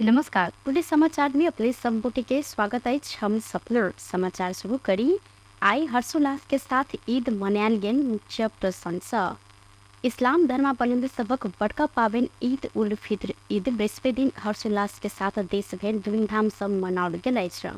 नमस्कार। पुलिस समाचार में अपने संबोधि के स्वागत है। हम सपनर समाचार शुरू करी। आई हर्षोल्लास के साथ ईद मनायल गेल मुख्य प्रशंसा। इस्लाम धर्मावलंबी सबक बड़का पावन ईद उल फित्र ईद बृहस्पति दिन हर्षोल्लास के साथ देश भर धूमधाम से मनाओल गेल अछि।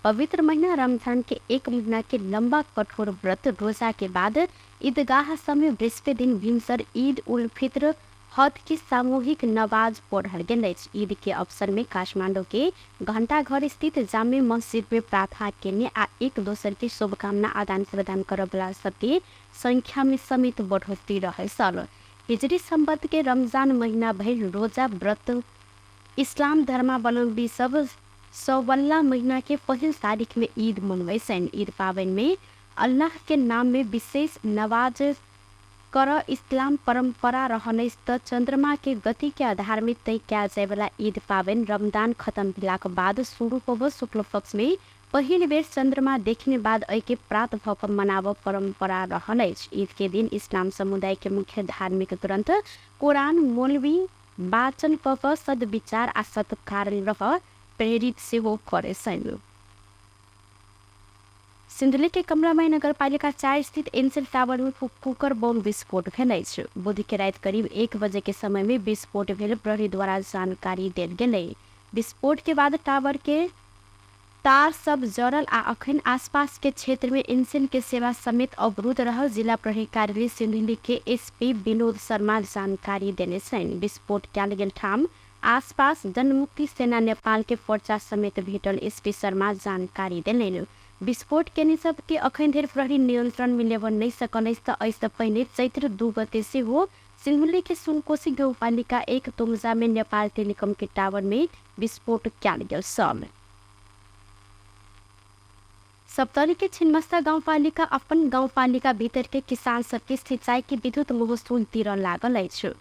पवित्र महीना रमजान के एक महीना के लंबा कठोर व्रत रोजा के बाद ईदगाह समय बृहस्पति दिन भिनसर ईद उल फित्र हद की सामूहिक नमाज पढ़ल गेल अछि। ईद के अवसर में काठमांडू के घंटाघर स्थित जामे मस्जिद में प्रार्थना केने आ एक दोसर के शुभकामना आदान प्रदान करबला सबके संख्या में समेत बढ़ोतरी रहे सल। हिजरी संबत के रमजान महीना भर रोजा व्रत इस्लाम धर्मावलंबी सब सौवल्ला महीना के पहल तारीख में ईद मनवैसन। ईद पावन में अल्लाह के नाम में विशेष नवाज कर इस्लाम परंपरा रहने चंद्रमा के गति के आधार में तय किया जाए वाला ईद पावन रमजान खत्म भेलाक बाद शुरू होब शुक्ल पक्ष में पहिल बेर चंद्रमा देखने बाद के प्रात भव मनाव परंपरा रहल अछि। ईद के दिन इस्लाम समुदाय के मुख्य धार्मिक ग्रंथ कुरान मौलवी वाचन क सद्विचार आ सत्कार रह प्रेरित से हो करे सन। सिंधुली के कमलामाई नगरपालिका 4 स्थित एनसेल टावर में कुकर बम विस्फोट भेल अछि। बुध के रात करीब 1 बजे के समय में विस्फोट भेल प्रहरी द्वारा जानकारी देल गेलै। विस्फोट के बाद टावर के तार सब जड़ल आ अखन आसपास के क्षेत्र में एनसेल के सेवा समेत अवरुद्ध रहल। जिला प्रहरी कार्यालय सिंधुली के एसपी विनोद शर्मा जानकारी देने छन्। विस्फोट कयल गेल ठाम आसपास जनमुक्ति सेना नेपाल के पर्चा समेत भेटल। एसपी शर्मा जानकारी देलनि विस्फोट के सबके अखन धरि प्रहरी नियंत्रण में लेब नहीं सकल अछि। ऐसे पहले चैत्र 2 गते से हो सिंधुली के सुनकोशी गाउँपालिका 1 तुमजा में नेपाल टेलीकॉम के टावर में विस्फोट कयल गेल छल। सप्तरी के छिन्मस्ता गाउँपालिका अपन गाउँपालिका भीतर के किसान सबके सिंचाई के विद्युत महसूल तीर लागल अछि।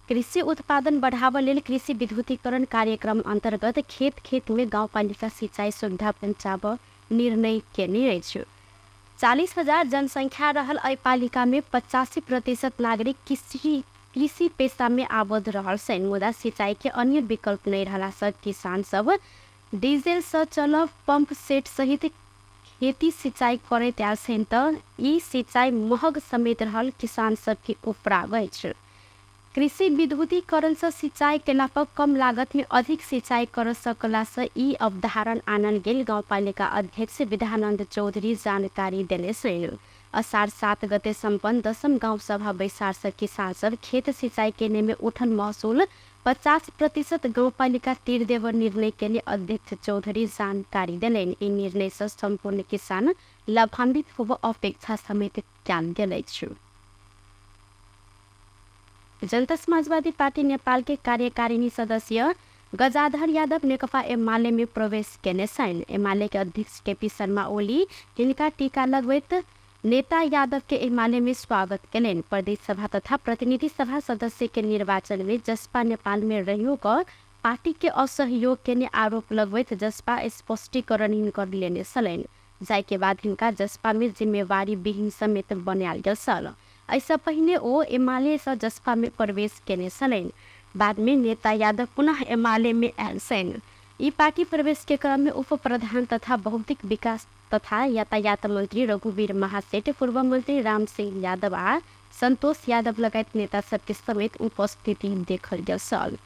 कृषि उत्पादन बढ़ावा लेल कृषि विद्युतीकरण कार्यक्रम अंतर्गत खेत खेत में गाउँपालिका सिंचाई सुविधा पहुंचाब निर्णय केने अछि। 40,000 जनसंख्या रहल एहि पालिका में 85% नागरिक कृषि पेशा में आबद्ध रहल छन्। मुदा सिंचाई के अन्य विकल्प नहीं रहला से किसान सब डीजल से चलब पंप सेट सहित खेती सिंचाई करे त्याल छन् त ई सिंचाई महग समेत रहल किसान सब के उपराग अछि। कृषि विद्युतीकरण से सिंचाई केला पर कम लागत में अधिक सिंचाई कर सकला से ई अवधारण आनल गेल गाउँपालिका अध्यक्ष विधानंद चौधरी जानकारी देने छन्। अषाढ़ 7 गते संपन्न 10म गाँव सभा बैसार से किसान सब खेत सिंचाई केने में उठन महसूल 50% गाउँपालिका तीर देव निर्णय के लिए अध्यक्ष चौधरी जानकारी देलनि। ई निर्णय से संपूर्ण किसान लाभान्वित होब अपेक्षा समेत कयल गेल अछि। जनता समाजवादी पार्टी नेपाल के कार्यकारिणी सदस्य गजाधर यादव नेकपा एमाले में प्रवेश केने छन्। एमाले के अध्यक्ष केपी शर्मा ओली जिनका टीका लगवैत नेता यादव के एमाले में स्वागत केलनि। प्रदेश सभा तथा प्रतिनिधि सभा सदस्य के निर्वाचन में जसपा नेपाल में रहियो कर पार्टी के असहयोग के आरोप लगवैत जसपा स्पष्टीकरण हिनकर लेने छलनि। जाय के बाद हिनका जसपा में जिम्मेवारी विहीन समेत बनायल गेल छल। ऐसा पहले ओ एमाले से जसपा में प्रवेश केने छलनि। बाद में नेता यादव पुनः एमाले में आयल छन्। ई पार्टी प्रवेश के क्रम में उप प्रधान तथा भौतिक विकास तथा यातायात मंत्री रघुवीर महासेठ, पूर्व मंत्री राम सिंह यादव आ संतोष यादव लगायत नेता सबके समेत उपस्थिति देखल गेल छल।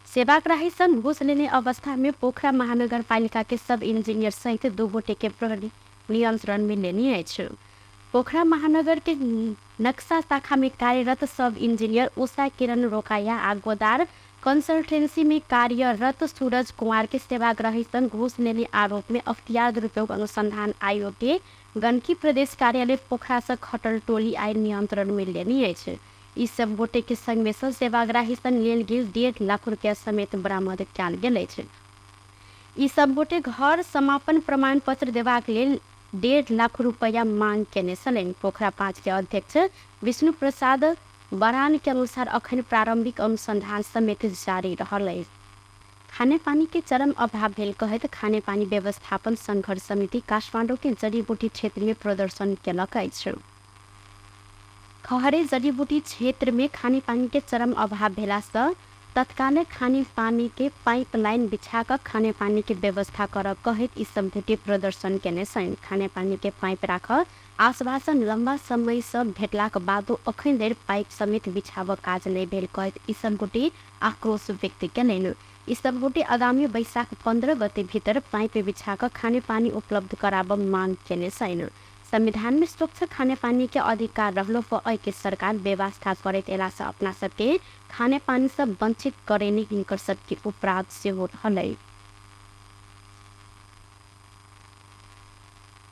सेवाग्राही सन घूस लेने अवस्था में पोखरा महानगर पालिका के सब इंजीनियर सहित 2 गोटे के प्रहरी नियंत्रण में लेनी अछि। पोखरा महानगर के नक्शा शाखा में कार्यरत सब इंजीनियर उषा किरण रोकाया आ गोदार कंसल्टेंसी में कार्यरत सूरज कुमार के सेवाग्राही संग घूस लेने आरोप में अख्तियार दुरुपयोग अनुसंधान आयोग के गंडकी प्रदेश कार्यालय पोखरा से खटल टोली आय नियंत्रण में लेनी अछि। ई सब गोटे के संग में सेवाग्राही संग लेल गेल 1.5 लाख रुपया समेत बरामद कयल गेल अछि। ई सब गोटे घर समापन प्रमाण पत्र देबाक लेल 1.5 लाख रुपया मांग केने छलनि। पोखरा 5 के अध्यक्ष विष्णु प्रसाद बरान के अनुसार अखन प्रारंभिक अनुसंधान समेत जारी रहल अछि। खाने पानी के चरम अभाव भेल कहैत खाने पानी व्यवस्थापन संघर्ष समिति काठमांडू के जड़ीबूटी क्षेत्र में प्रदर्शन केलक अछि। खहरे जड़ीबूटी क्षेत्र में खाने पानी के चरम अभाव भेला से तत्काल खाने पानी के पाइपलाइन बिछाकर खाने पानी की व्यवस्था कर कहित ई सम्झौते प्रदर्शन केने छन्। खाने पानी के पाइप राख आश्वासन लम्बा समय से भेटलाक बादो अखन धरि पाइप समेत बिछाव काज नहीं भेल कहित ई सम्झौते आक्रोश व्यक्त केलनि। ई सम्झौते आगामी वैशाख 15 गते भीतर पाइप बिछाकर खाने पानी उपलब्ध कराब मांग केने छन्। संविधान में स्वच्छ खाने पानी के अधिकार रहलो पर के सरकार व्यवस्था करैत एला से अपना सबके खाने पानी से वंचित करेने हिंकर सबके अपराध से हो रहलै।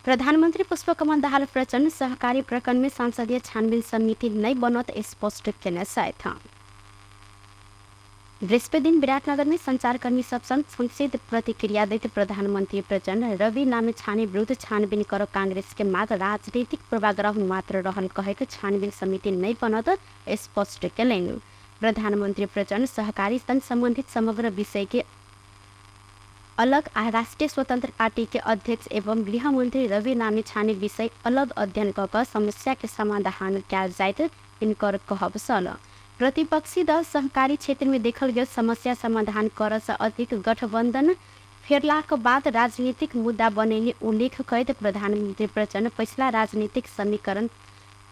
प्रधानमंत्री पुष्पकमल दाहाल प्रचंड सहकारी प्रकरण में संसदीय छानबीन समिति नहीं बनत स्पष्ट केने छथि। बृहस्पतिदिन विराटनगर में संचारकर्मी सब संग संक्षिप्त प्रतिक्रिया दैत प्रधानमंत्री प्रचंड रवि लामी छाने विरुद्ध छानबीन कर कांग्रेस के मात्र राजनीतिक पूर्वाग्रह मात्र रहल कहित छानबीन समिति नहीं बनत स्पष्ट केलनि। प्रधानमंत्री प्रचंड सहकारी संघ संबंधित समग्र विषय के अलग राष्ट्रीय स्वतंत्र पार्टी के अध्यक्ष एवं गृह मंत्री रवि लामी छाने विषय अलग अध्ययन कर समस्या के समाधान कयल जाइत इनकर कहब छल। प्रतिपक्षी दल सहकारी क्षेत्र में देखल गए समस्या समाधान कर से अधिक गठबंधन फेरलाक बाद राजनीतिक मुद्दा बनेने उल्लेख करते प्रधानमंत्री प्रचंड पिछला राजनीतिक समीकरण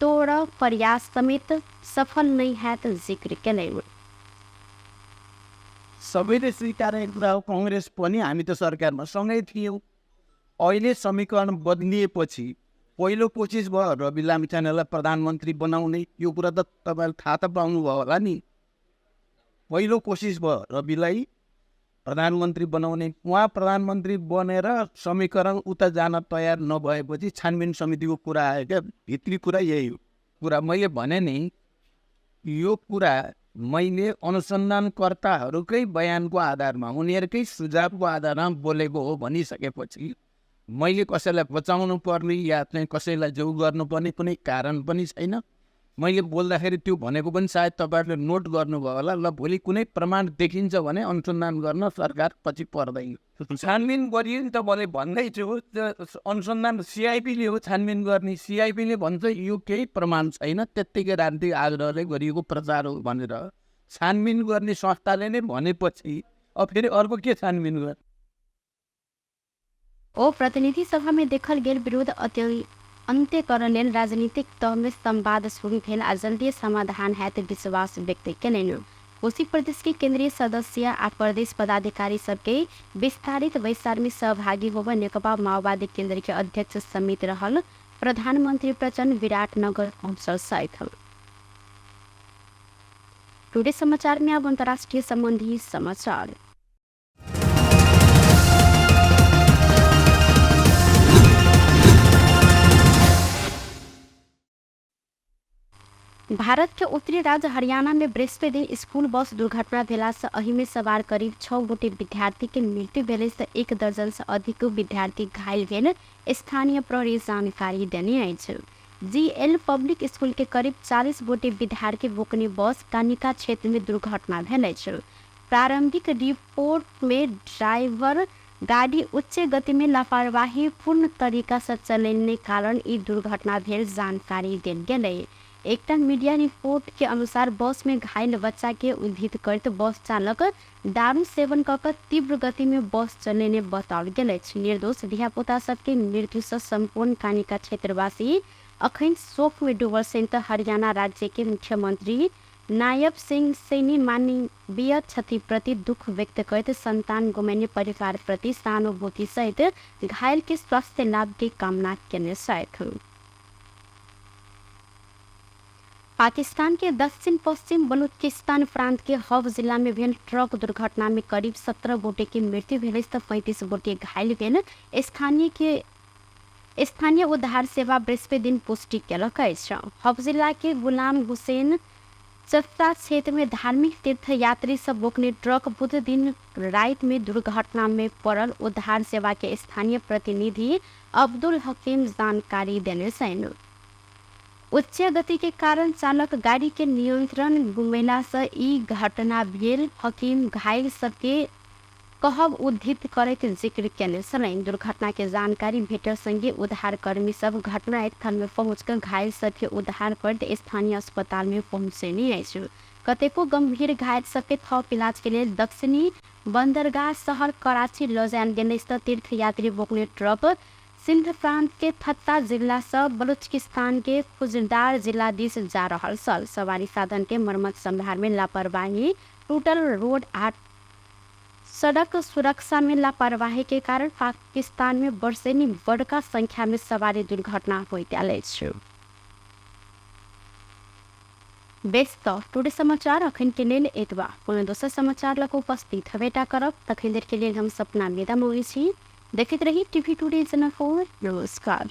तोड़ प्रयास समेत सफल नहीं है तो जिक्र केले। सबैले स्वीकार्ने कुरा हो, कांग्रेस पनि हामी त सरकारमा सँगै थियौँ। अहिले समीकरण बदलिएपछि पहिलो कोसिस भयो रवि लामिछानेलाई प्रधानमन्त्री बनाउने। यो कुरा त तपाईँले थाहा त पाउनुभयो होला नि। पहिलो कोसिस भयो रविलाई प्रधानमन्त्री बनाउने। उहाँ प्रधानमन्त्री बनेर समीकरण उता जान तयार नभएपछि छानबिन समितिको कुरा आयो क्या। भित्री कुरा यही हो। कुरा मैले भने नि, यो कुरा मैले अनुसन्धानकर्ताहरूकै बयानको आधारमा उनीहरूकै सुझावको आधारमा बोलेको हो भनिसकेपछि मैले कसैलाई बचाउनु पर्ने या चाहिँ कसैलाई जो गर्नुपर्ने कुनै कारण पनि छैन। मैले बोल्दाखेरि त्यो भनेको पनि सायद तपाईँहरूले नोट गर्नुभयो होला। ल भोलि कुनै प्रमाण देखिन्छ भने अनुसन्धान गर्न सरकार पछि पर्दैन। छानबिन गरियो नि त मैले भन्दैछु। अनुसन्धान सिआइपीले हो छानबिन गर्ने। सिआइपीले भन्छ यो केही प्रमाण छैन, त्यत्तिकै राजनीतिक आग्रहले गरिएको प्रचार हो भनेर। छानबिन गर्ने संस्थाले नै भनेपछि अब फेरि अर्को के छानबिन गर्ने? ओ प्रतिनिधि सभा में देखल गेल विरोध अंत्यकरण लेल राजनीतिक तह में संवाद शुरू भेल आ जल्दी समाधान हैत विश्वास व्यक्त केलनि। कोशी प्रदेश के केंद्रीय सदस्य आ प्रदेश पदाधिकारी सबके विस्तारित बैसार में सहभागी होकर नेकपा माओवादी केंद्र के अध्यक्ष समेत रहल प्रधानमंत्री प्रचंड विराटनगर पहुंचल छथि। टुडे समाचार में अब अंतर्राष्ट्रीय संबंधी समाचार। भारत के उत्तरी राज्य हरियाणा में बृहस्पतिदिन स्कूल बस दुर्घटना भेला से अही में सवार करीब 6 गोटे विद्यार्थी के मृत्यु भेले से 1 दर्जन से अधिक विद्यार्थी घायल भेल स्थानीय प्रहरी जानकारी देने अछि। जीएल पब्लिक स्कूल के करीब 40 गोटे विद्यार्थी बोकने बस कानिका क्षेत्र में दुर्घटना भेल अछि। प्रारंभिक रिपोर्ट में ड्राइवर गाड़ी उच्च गति में लापरवाही पूर्ण तरीका से चलने कारण ई दुर्घटना भेल जानकारी देल गेलै। एक मीडिया रिपोर्ट के अनुसार बस में घायल बच्चा के उद्धृत करते बस चालक दारू सेवन कर तीव्र गति में बस चलने बताओल गेल। निर्दोष धियापुता सबके मृत्यु से संपूर्ण कानिका क्षेत्रवासी अखन शोक में डूबल छन्। हरियाणा राज्य के मुख्यमंत्री नायब सिंह सैनी मानवीय क्षति प्रति दुख व्यक्त करते संतान गुमाउने परिवार प्रति सहानुभूति सहित घायल के स्वास्थ्य लाभ की कामना केने छथि। पाकिस्तान के दक्षिण पश्चिम बलूचिस्तान प्रांत के हब जिला में भेल ट्रक दुर्घटना में करीब 17 गोटे की मृत्यु भेल तो 35 गोटे घायल भेल। स्थानीय उद्धार सेवा बृहस्पतिदिन पुष्टि केलक अछि। हब जिला के गुलाम हुसैन चत्ता क्षेत्र में धार्मिक तीर्थ यात्री सब बोकने ट्रक बुध दिन रात में दुर्घटना में पड़ल उद्धार सेवा के स्थानीय प्रतिनिधि अब्दुल हकीम जानकारी देने छन्। उच्च गति के कारण चालक गाड़ी के नियंत्रण गुमेला से ई घटना भेल। हकीम घायल सबके कहब उद्धृत करैत जिक्र केने छलनि। दुर्घटना के जानकारी भेटल संगे उद्धारकर्मी सब घटना स्थल में पहुंचकर घायल सबके उद्धार करते स्थानीय अस्पताल में पहुंचेने अछि। कतेको गंभीर घायल सबके थप इलाज के लिए दक्षिणी बंदरगाह शहर कराची लजान गेने स्थित तीर्थयात्री बोक्ने ट्रक सिंध प्रांत के थत्ता जिला से बलूचिस्तान के खुजदार जिला दिश जा रहा सल। सवारी साधन के मरम्मत संभाल में लापरवाही, टूटल रोड आ सड़क सुरक्षा में लापरवाही के कारण पाकिस्तान में वर्षेनी बड़का संख्या में सवारी दुर्घटना होइताले छ। व्यस्त टुडे समाचार अखन के लेल एतबा। पुनः दोसर समाचार लग उपस्थित हवेटा करब। तखन देर के लेल हम सपना विदा मांगे छी। देखते रही टीवी टुडे चैनल 4। नमस्कार।